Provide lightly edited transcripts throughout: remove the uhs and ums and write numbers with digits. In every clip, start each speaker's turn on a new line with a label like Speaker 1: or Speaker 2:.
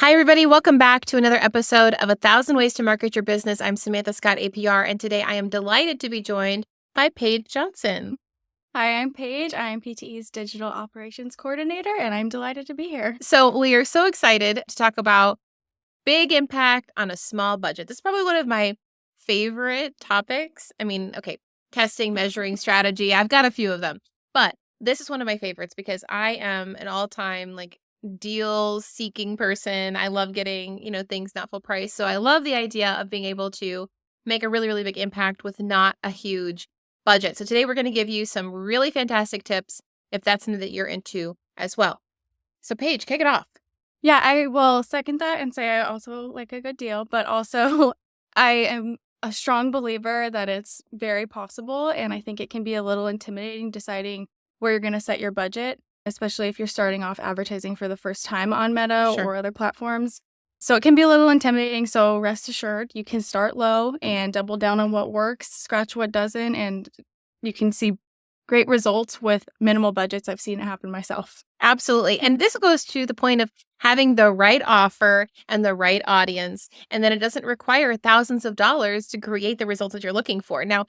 Speaker 1: Hi, everybody. Welcome back to another episode of 1,000 Ways to Market Your Business. I'm Samantha Scott, APR, and today I am delighted to be joined by Paige Johnson.
Speaker 2: Hi, I'm Paige. I am PTE's Digital Operations Coordinator, and I'm delighted to be here.
Speaker 1: So, we are so excited to talk about big impact on a small budget. This is probably one of my favorite topics. Okay, testing, measuring, strategy. I've got a few of them, but this is one of my favorites because I am an all-time deal seeking person. I love getting, things not full price. So I love the idea of being able to make a really, really big impact with not a huge budget. So today we're going to give you some really fantastic tips if that's something that you're into as well. So Paige, kick it off.
Speaker 2: Yeah, I will second that and say I also like a good deal, but also I am a strong believer that it's very possible, and I think it can be a little intimidating deciding where you're going to set your budget, especially if you're starting off advertising for the first time on Meta
Speaker 1: Sure.
Speaker 2: or other platforms. So it can be a little intimidating, so rest assured you can start low and double down on what works, scratch what doesn't, and you can see great results with minimal budgets. I've seen it happen myself.
Speaker 1: Absolutely. And this goes to the point of having the right offer and the right audience. And then it doesn't require thousands of dollars to create the results that you're looking for. Now,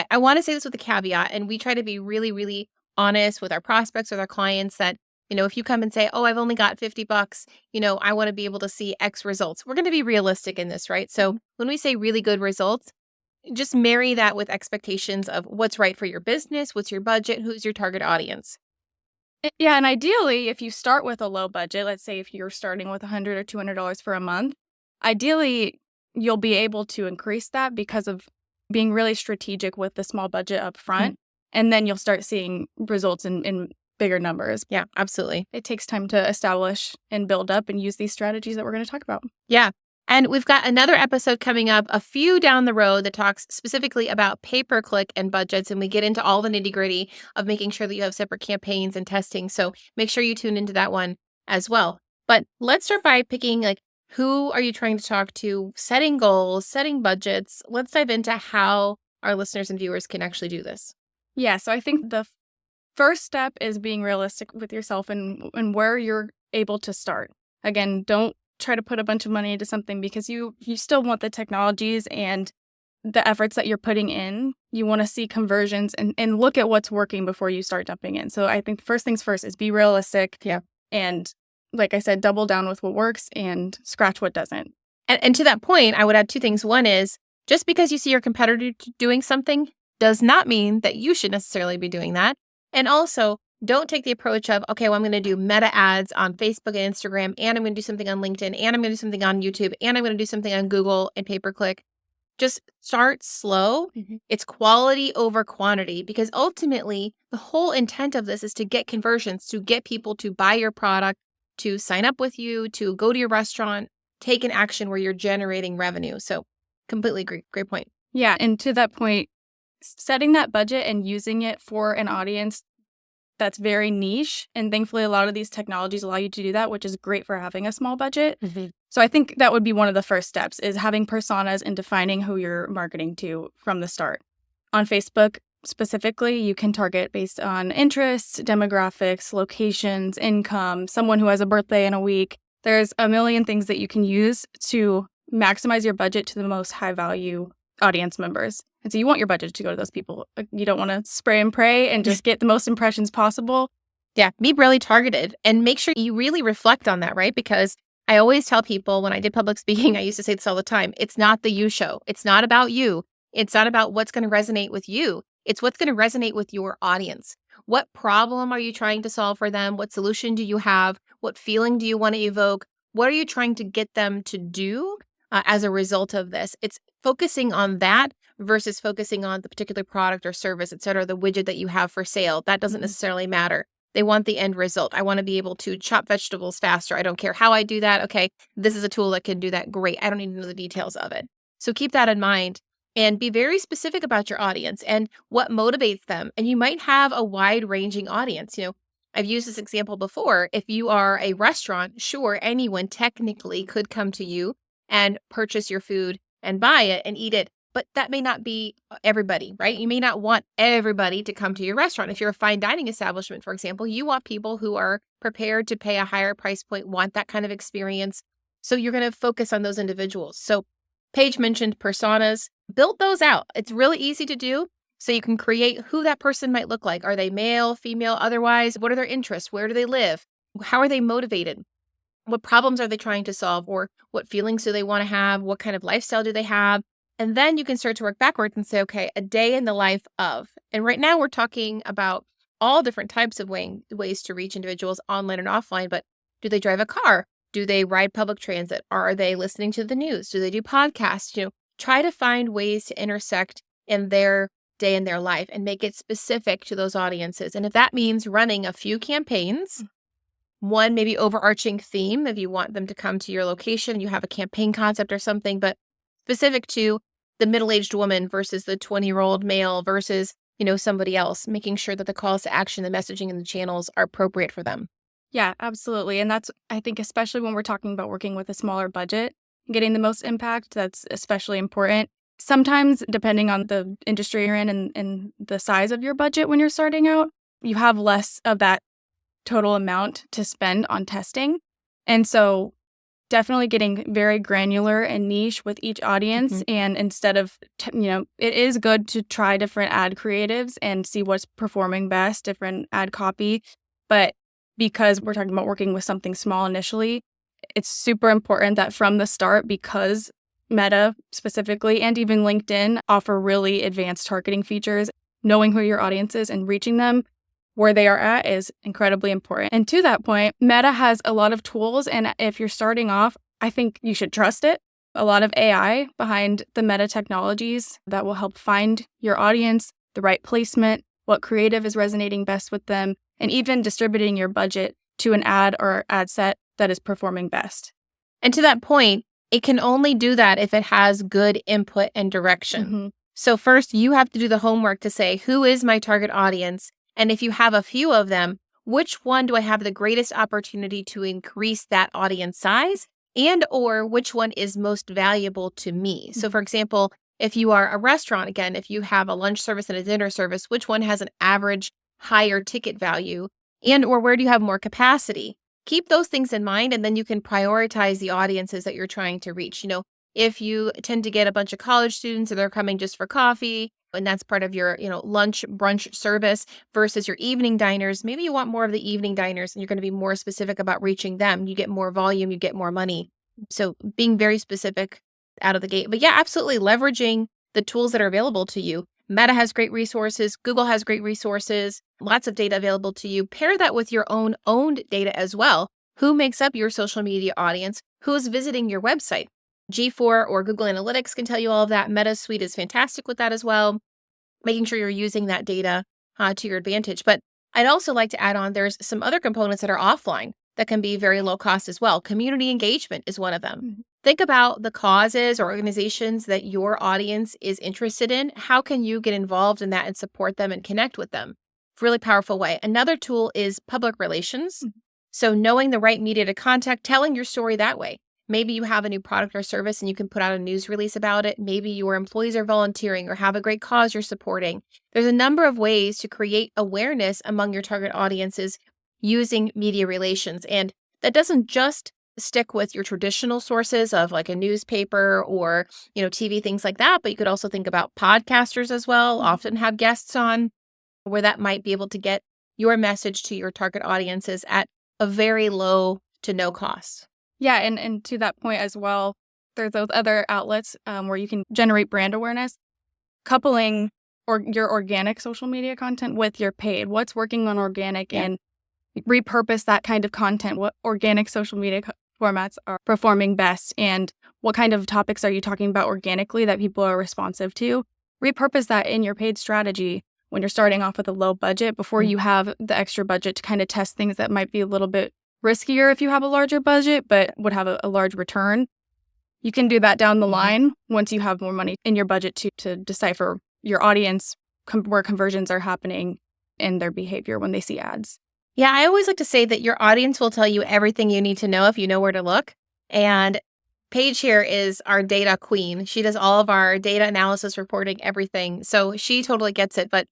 Speaker 1: I want to say this with a caveat, and we try to be really, really honest with our prospects, with our clients that, if you come and say, oh, I've only got $50, I want to be able to see X results. We're going to be realistic in this, right? So when we say really good results, just marry that with expectations of what's right for your business, what's your budget, who's your target audience.
Speaker 2: Yeah, and ideally, if you start with a low budget, let's say if you're starting with $100 or $200 for a month, ideally, you'll be able to increase that because of being really strategic with the small budget up front, and then you'll start seeing results in bigger numbers.
Speaker 1: Yeah, absolutely.
Speaker 2: It takes time to establish and build up and use these strategies that we're going to talk about.
Speaker 1: Yeah. And we've got another episode coming up a few down the road that talks specifically about pay-per-click and budgets. And we get into all the nitty-gritty of making sure that you have separate campaigns and testing. So make sure you tune into that one as well. But let's start by picking who are you trying to talk to, setting goals, setting budgets. Let's dive into how our listeners and viewers can actually do this.
Speaker 2: Yeah, so I think the first step is being realistic with yourself and where you're able to start. Again, don't try to put a bunch of money into something because you still want the technologies and the efforts that you're putting in. You want to see conversions and look at what's working before you start jumping in. So I think first things first is be realistic.
Speaker 1: Yeah.
Speaker 2: And like I said, double down with what works and scratch what doesn't.
Speaker 1: And to that point, I would add two things. One is just because you see your competitor doing something does not mean that you should necessarily be doing that. And also, don't take the approach of, okay, well, I'm going to do meta ads on Facebook and Instagram, and I'm going to do something on LinkedIn, and I'm going to do something on YouTube, and I'm going to do something on Google and pay-per-click. Just start slow. It's quality over quantity, because ultimately the whole intent of this is to get conversions, to get people to buy your product, to sign up with you, to go to your restaurant, take an action where you're generating revenue. So completely agree. Great point.
Speaker 2: Yeah. And to that point, setting that budget and using it for an audience that's very niche. And thankfully, a lot of these technologies allow you to do that, which is great for having a small budget. So I think that would be one of the first steps is having personas and defining who you're marketing to from the start. On Facebook specifically, you can target based on interests, demographics, locations, income, someone who has a birthday in a week. There's a million things that you can use to maximize your budget to the most high value audience members. And so you want your budget to go to those people. You don't want to spray and pray and just get the most impressions possible.
Speaker 1: Yeah, be really targeted and make sure you really reflect on that, right? Because I always tell people when I did public speaking, I used to say this all the time. It's not the you show. It's not about you. It's not about what's going to resonate with you. It's what's going to resonate with your audience. What problem are you trying to solve for them? What solution do you have? What feeling do you want to evoke? What are you trying to get them to do as a result of this? It's focusing on that versus focusing on the particular product or service, et cetera, the widget that you have for sale. That doesn't necessarily matter. They want the end result. I want to be able to chop vegetables faster. I don't care how I do that. Okay, this is a tool that can do that. Great. I don't need to know the details of it. So keep that in mind and be very specific about your audience and what motivates them. And you might have a wide-ranging audience. I've used this example before. If you are a restaurant, sure, anyone technically could come to you and purchase your food and buy it and eat it. But that may not be everybody, right? You may not want everybody to come to your restaurant. If you're a fine dining establishment, for example, you want people who are prepared to pay a higher price point, want that kind of experience. So you're going to focus on those individuals. So Paige mentioned personas. Build those out. It's really easy to do. So you can create who that person might look like. Are they male, female, otherwise? What are their interests? Where do they live? How are they motivated? What problems are they trying to solve? Or what feelings do they want to have? What kind of lifestyle do they have? And then you can start to work backwards and say, okay, a day in the life of. And right now we're talking about all different types of ways to reach individuals online and offline. But do they drive a car? Do they ride public transit? Are they listening to the news? Do they do podcasts? Try to find ways to intersect in their day in their life and make it specific to those audiences. And if that means running a few campaigns, one maybe overarching theme, if you want them to come to your location, you have a campaign concept or something, but specific to the middle-aged woman versus the 20-year-old male versus, somebody else, making sure that the calls to action, the messaging, and the channels are appropriate for them.
Speaker 2: Yeah, absolutely. And that's, I think, especially when we're talking about working with a smaller budget, getting the most impact, that's especially important. Sometimes, depending on the industry you're in and the size of your budget when you're starting out, you have less of that total amount to spend on testing. And so definitely getting very granular and niche with each audience. And instead of, it is good to try different ad creatives and see what's performing best, different ad copy. But because we're talking about working with something small initially, it's super important that from the start, because Meta specifically and even LinkedIn offer really advanced targeting features, knowing who your audience is and reaching them where they are at is incredibly important. And to that point, Meta has a lot of tools. And if you're starting off, I think you should trust it. A lot of AI behind the Meta technologies that will help find your audience, the right placement, what creative is resonating best with them, and even distributing your budget to an ad or ad set that is performing best.
Speaker 1: And to that point, it can only do that if it has good input and direction. So first, you have to do the homework to say, who is my target audience? And if you have a few of them, which one do I have the greatest opportunity to increase that audience size? And or which one is most valuable to me? So for example, if you are a restaurant, again, if you have a lunch service and a dinner service, which one has an average higher ticket value? And or where do you have more capacity? Keep those things in mind, and then you can prioritize the audiences that you're trying to reach. If you tend to get a bunch of college students and they're coming just for coffee, and that's part of your, lunch brunch service versus your evening diners, maybe you want more of the evening diners and you're going to be more specific about reaching them. You get more volume, you get more money. So being very specific out of the gate. But yeah, absolutely leveraging the tools that are available to you. Meta has great resources. Google has great resources, lots of data available to you. Pair that with your own owned data as well. Who makes up your social media audience? Who is visiting your website? G4 or Google Analytics can tell you all of that. Meta Suite is fantastic with that as well, making sure you're using that data to your advantage. But I'd also like to add on, there's some other components that are offline that can be very low cost as well. Community engagement is one of them. Think about the causes or organizations that your audience is interested in. How can you get involved in that and support them and connect with them? Really powerful way. Another tool is public relations. So knowing the right media to contact, telling your story that way. Maybe you have a new product or service and you can put out a news release about it. Maybe your employees are volunteering or have a great cause you're supporting. There's a number of ways to create awareness among your target audiences using media relations. And that doesn't just stick with your traditional sources of like a newspaper or, TV, things like that. But you could also think about podcasters as well, often have guests on where that might be able to get your message to your target audiences at a very low to no cost.
Speaker 2: Yeah, and to that point as well, there's those other outlets where you can generate brand awareness, coupling your organic social media content with your paid. What's working on organic and repurpose that kind of content. What organic social media formats are performing best, and what kind of topics are you talking about organically that people are responsive to? Repurpose that in your paid strategy when you're starting off with a low budget before you have the extra budget to kind of test things that might be a little bit riskier if you have a larger budget, but would have a large return. You can do that down the line once you have more money in your budget to decipher your audience, where conversions are happening and their behavior when they see ads.
Speaker 1: Yeah, I always like to say that your audience will tell you everything you need to know if you know where to look. And Paige here is our data queen. She does all of our data analysis, reporting, everything. So she totally gets it. But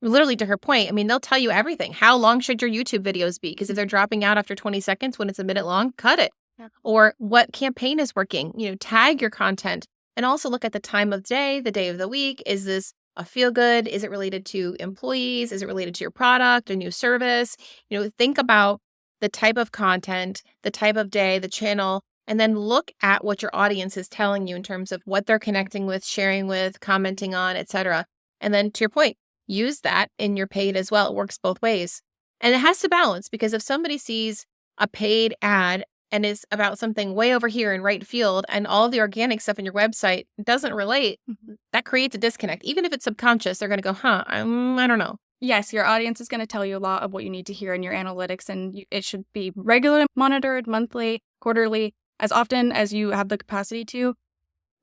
Speaker 1: literally to her point, I mean, they'll tell you everything. How long should your YouTube videos be? Because if they're dropping out after 20 seconds when it's a minute long, cut it.
Speaker 2: Yeah.
Speaker 1: Or what campaign is working? Tag your content and also look at the time of day, the day of the week. Is this a feel good? Is it related to employees? Is it related to your product, a new service? Think about the type of content, the type of day, the channel, and then look at what your audience is telling you in terms of what they're connecting with, sharing with, commenting on, etc. And then to your point, use that in your paid as well. It works both ways. And it has to balance, because if somebody sees a paid ad and is about something way over here in right field and all the organic stuff in your website doesn't relate,
Speaker 2: Mhm.
Speaker 1: that creates a disconnect. Even if it's subconscious, they're going to go, I don't know.
Speaker 2: Yes, your audience is going to tell you a lot of what you need to hear in your analytics, and it should be regularly monitored, monthly, quarterly, as often as you have the capacity to.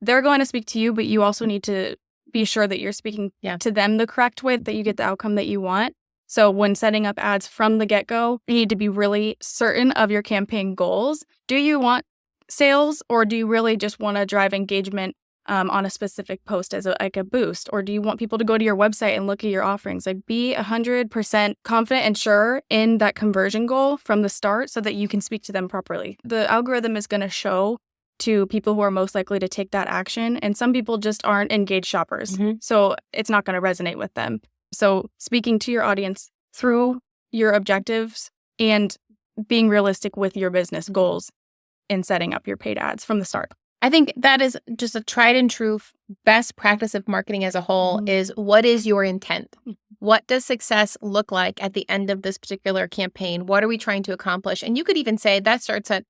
Speaker 2: They're going to speak to you, but you also need to be sure that you're speaking
Speaker 1: Yeah.
Speaker 2: to them the correct way, that you get the outcome that you want. So when setting up ads from the get-go, you need to be really certain of your campaign goals. Do you want sales, or do you really just want to drive engagement on a specific post as like a boost? Or do you want people to go to your website and look at your offerings? Like, be 100% confident and sure in that conversion goal from the start so that you can speak to them properly. The algorithm is going to show to people who are most likely to take that action, and some people just aren't engaged shoppers. So it's not going to resonate with them. So speaking to your audience through your objectives and being realistic with your business goals in setting up your paid ads from the start.
Speaker 1: I think that is just a tried and true best practice of marketing as a whole is, what is your intent? What does success look like at the end of this particular campaign? What are we trying to accomplish? And you could even say that starts at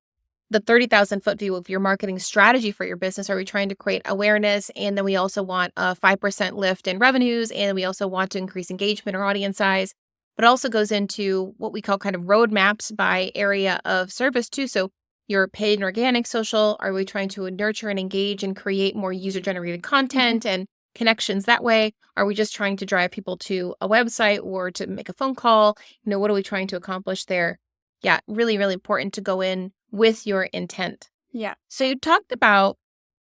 Speaker 1: the 30,000-foot view of your marketing strategy for your business. Are we trying to create awareness? And then we also want a 5% lift in revenues. And we also want to increase engagement or audience size. But it also goes into what we call kind of roadmaps by area of service too. So your paid and organic social, are we trying to nurture and engage and create more user-generated content and connections that way? Are we just trying to drive people to a website or to make a phone call? What are we trying to accomplish there? Yeah, really, really important to go in with your intent.
Speaker 2: Yeah.
Speaker 1: So you talked about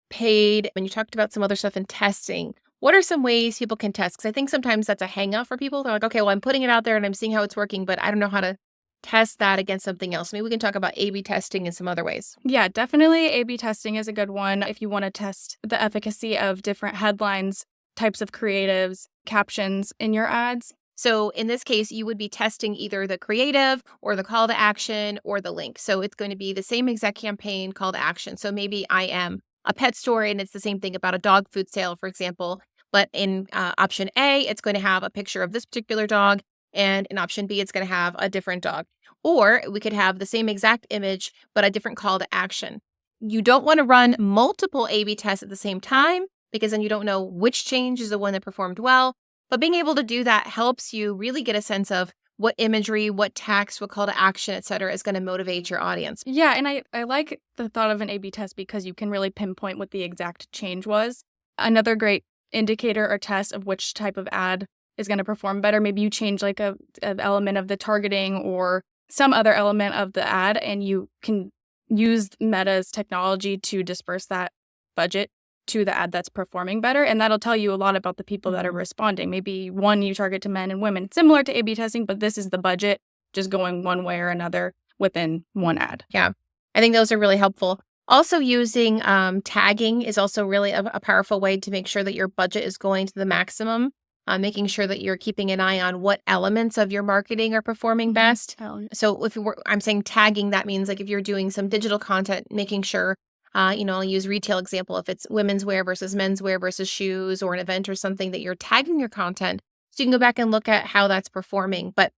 Speaker 1: paid and you talked about some other stuff in testing. What are some ways people can test? Because I think sometimes that's a hang up for people. They're like, okay, well, I'm putting it out there and I'm seeing how it's working, but I don't know how to test that against something else. Maybe we can talk about A/B testing in some other ways.
Speaker 2: Yeah, definitely A/B testing is a good one if you want to test the efficacy of different headlines, types of creatives, captions in your ads.
Speaker 1: So in this case, you would be testing either the creative or the call to action or the link. So it's going to be the same exact campaign call to action. So maybe I am a pet store and it's the same thing about a dog food sale, for example. But in option A, it's going to have a picture of this particular dog. And in option B, it's going to have a different dog. Or we could have the same exact image, but a different call to action. You don't want to run multiple A/B tests at the same time, because then you don't know which change is the one that performed well. But being able to do that helps you really get a sense of what imagery, what text, what call to action, et cetera, is going to motivate your audience.
Speaker 2: Yeah, and I like the thought of an A/B test because you can really pinpoint what the exact change was. Another great indicator or test of which type of ad is going to perform better. Maybe you change like an element of the targeting or some other element of the ad, and you can use Meta's technology to disperse that budget to the ad that's performing better. And that'll tell you a lot about the people that are responding. Maybe one, you target to men and women, similar to A/B testing, but this is the budget just going one way or another within one ad.
Speaker 1: Yeah, I think those are really helpful. Also, using tagging is also really a powerful way to make sure that your budget is going to the maximum. Making sure that you're keeping an eye on what elements of your marketing are performing best. So if I'm saying tagging, that means like if you're doing some digital content, making sure, I'll use retail example. If it's women's wear versus men's wear versus shoes or an event or something, that you're tagging your content so you can go back and look at how that's performing. But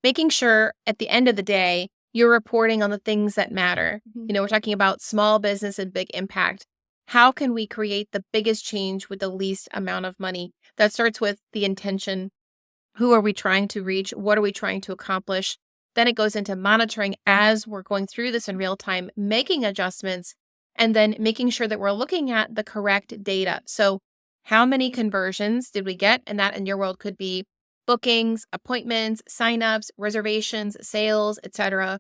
Speaker 1: making sure at the end of the day, you're reporting on the things that matter. We're talking about small business and big impact. How can we create the biggest change with the least amount of money? That starts with the intention. Who are we trying to reach? What are we trying to accomplish? Then it goes into monitoring as we're going through this in real time, making adjustments, and then making sure that we're looking at the correct data. So how many conversions did we get? And that in your world could be bookings, appointments, signups, reservations, sales, etc.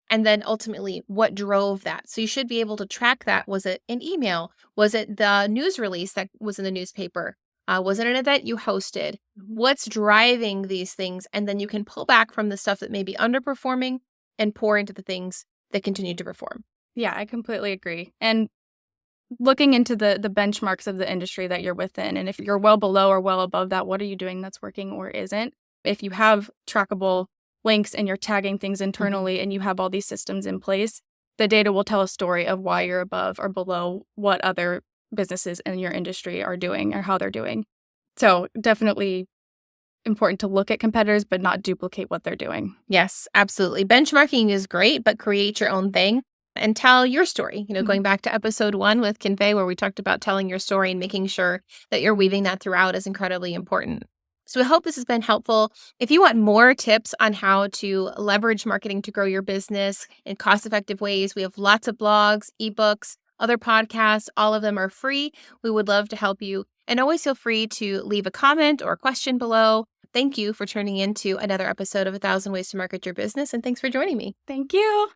Speaker 1: And then ultimately, what drove that? So you should be able to track that. Was it an email? Was it the news release that was in the newspaper? Was it an event you hosted? What's driving these things? And then you can pull back from the stuff that may be underperforming and pour into the things that continue to perform.
Speaker 2: Yeah, I completely agree. And looking into the benchmarks of the industry that you're within, and if you're well below or well above that, what are you doing that's working or isn't? If you have trackable links and you're tagging things internally and you have all these systems in place, the data will tell a story of why you're above or below what other businesses in your industry are doing or how they're doing. So definitely important to look at competitors, but not duplicate what they're doing.
Speaker 1: Yes, absolutely. Benchmarking is great, but create your own thing and tell your story.
Speaker 2: Mhm.
Speaker 1: Going back to episode 1 with Convey, where we talked about telling your story and making sure that you're weaving that throughout is incredibly important. So I hope this has been helpful. If you want more tips on how to leverage marketing to grow your business in cost-effective ways, we have lots of blogs, ebooks, other podcasts. All of them are free. We would love to help you. And always feel free to leave a comment or a question below. Thank you for tuning in to another episode of 1,000 Ways to Market Your Business, and thanks for joining me.
Speaker 2: Thank you.